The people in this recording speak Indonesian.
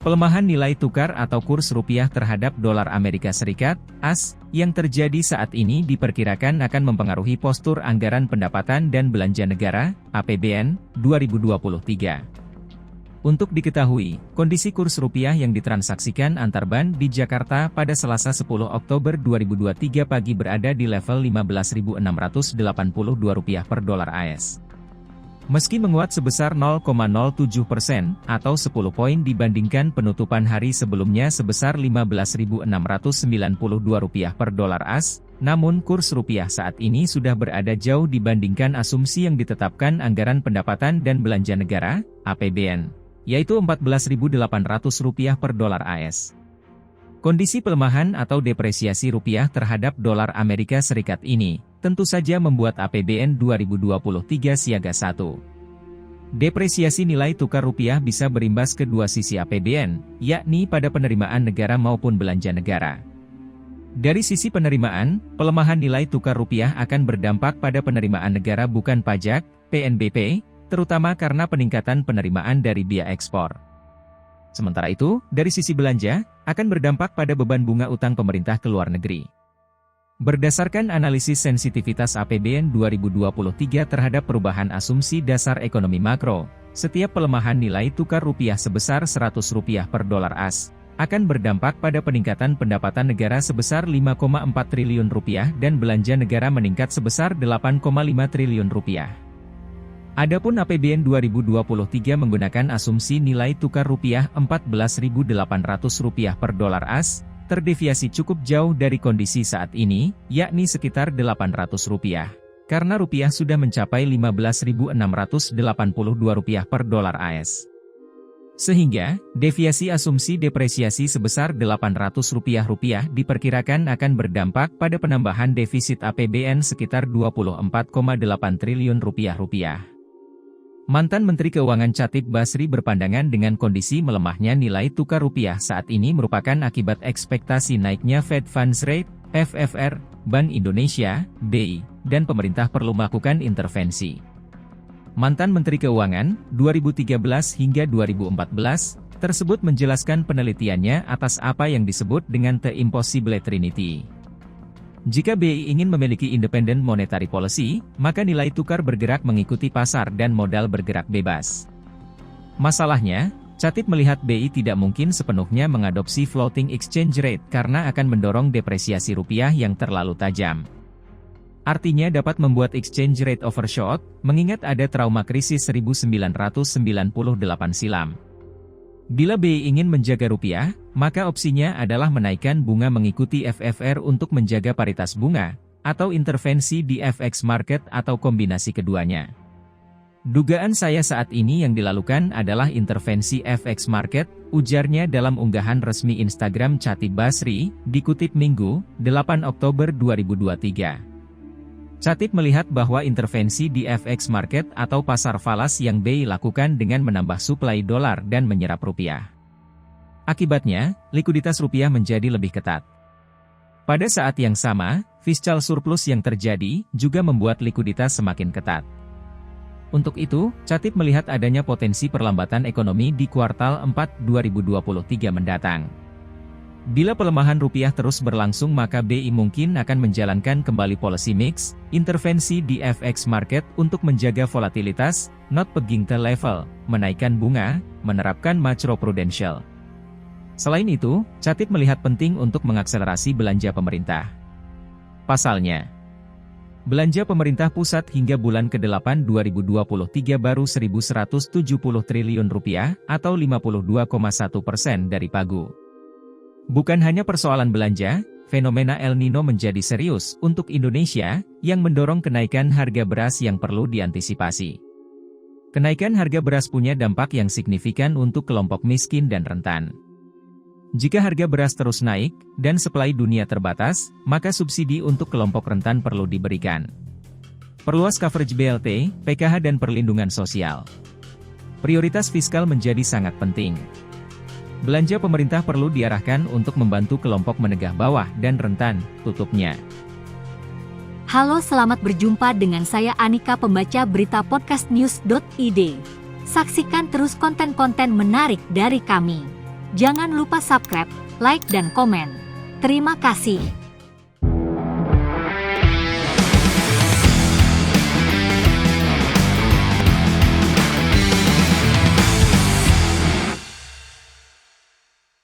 Pelemahan nilai tukar atau kurs rupiah terhadap dolar Amerika Serikat, AS, yang terjadi saat ini diperkirakan akan mempengaruhi postur anggaran pendapatan dan belanja negara, APBN, 2023. Untuk diketahui, kondisi kurs rupiah yang ditransaksikan antar bank di Jakarta pada Selasa 10 Oktober 2023 pagi berada di level Rp15.682 per dolar AS. Meski menguat sebesar 0,07% atau 10 poin dibandingkan penutupan hari sebelumnya sebesar Rp15.692 per dolar AS, namun kurs rupiah saat ini sudah berada jauh dibandingkan asumsi yang ditetapkan Anggaran Pendapatan dan Belanja Negara, APBN, yaitu Rp14.800 per dolar AS. Kondisi pelemahan atau depresiasi rupiah terhadap dolar Amerika Serikat ini tentu saja membuat APBN 2023 siaga 1. Depresiasi nilai tukar rupiah bisa berimbas ke dua sisi APBN, yakni pada penerimaan negara maupun belanja negara. Dari sisi penerimaan, pelemahan nilai tukar rupiah akan berdampak pada penerimaan negara bukan pajak, PNBP, terutama karena peningkatan penerimaan dari biaya ekspor. Sementara itu, dari sisi belanja, akan berdampak pada beban bunga utang pemerintah ke luar negeri. Berdasarkan analisis sensitivitas APBN 2023 terhadap perubahan asumsi dasar ekonomi makro, setiap pelemahan nilai tukar rupiah sebesar Rp100 per dolar AS, akan berdampak pada peningkatan pendapatan negara sebesar Rp5,4 triliun dan belanja negara meningkat sebesar Rp8,5 triliun. Adapun APBN 2023 menggunakan asumsi nilai tukar rupiah Rp14.800 per dolar AS, terdeviasi cukup jauh dari kondisi saat ini, yakni sekitar Rp800, karena rupiah sudah mencapai Rp15.682 per dolar AS. Sehingga, deviasi asumsi depresiasi sebesar Rp800 diperkirakan akan berdampak pada penambahan defisit APBN sekitar Rp24,8 triliun. Mantan Menteri Keuangan Chatib Basri berpandangan dengan kondisi melemahnya nilai tukar rupiah saat ini merupakan akibat ekspektasi naiknya Fed Funds Rate, FFR, Bank Indonesia, BI, dan pemerintah perlu melakukan intervensi. Mantan Menteri Keuangan, 2013 hingga 2014, tersebut menjelaskan penelitiannya atas apa yang disebut dengan The Impossible Trinity. Jika BI ingin memiliki independent monetary policy, maka nilai tukar bergerak mengikuti pasar dan modal bergerak bebas. Masalahnya, Chatib melihat BI tidak mungkin sepenuhnya mengadopsi floating exchange rate karena akan mendorong depresiasi rupiah yang terlalu tajam. Artinya dapat membuat exchange rate overshot, mengingat ada trauma krisis 1998 silam. Bila BI ingin menjaga rupiah, maka opsinya adalah menaikkan bunga mengikuti FFR untuk menjaga paritas bunga, atau intervensi di FX market atau kombinasi keduanya. Dugaan saya saat ini yang dilakukan adalah intervensi FX market, ujarnya dalam unggahan resmi Instagram Chatib Basri, dikutip Minggu, 8 Oktober 2023. Chatib melihat bahwa intervensi di FX market atau pasar falas yang BI lakukan dengan menambah suplai dolar dan menyerap rupiah. Akibatnya, likuiditas rupiah menjadi lebih ketat. Pada saat yang sama, fiscal surplus yang terjadi juga membuat likuiditas semakin ketat. Untuk itu, Chatib melihat adanya potensi perlambatan ekonomi di kuartal 4 2023 mendatang. Bila pelemahan rupiah terus berlangsung maka BI mungkin akan menjalankan kembali policy mix, intervensi di FX market untuk menjaga volatilitas, not pegging the level, menaikkan bunga, menerapkan macro-prudential. Selain itu, Chatib melihat penting untuk mengakselerasi belanja pemerintah. Pasalnya, belanja pemerintah pusat hingga bulan ke-8 2023 baru Rp1.170 triliun atau 52,1% dari pagu. Bukan hanya persoalan belanja, fenomena El Nino menjadi serius untuk Indonesia, yang mendorong kenaikan harga beras yang perlu diantisipasi. Kenaikan harga beras punya dampak yang signifikan untuk kelompok miskin dan rentan. Jika harga beras terus naik, dan suplai dunia terbatas, maka subsidi untuk kelompok rentan perlu diberikan. Perluas coverage BLT, PKH dan perlindungan sosial. Prioritas fiskal menjadi sangat penting. Belanja pemerintah perlu diarahkan untuk membantu kelompok menengah bawah dan rentan, tutupnya. Halo, selamat berjumpa dengan saya Anika, pembaca berita podcastnews.id. Saksikan terus konten-konten menarik dari kami. Jangan lupa subscribe, like dan komen. Terima kasih.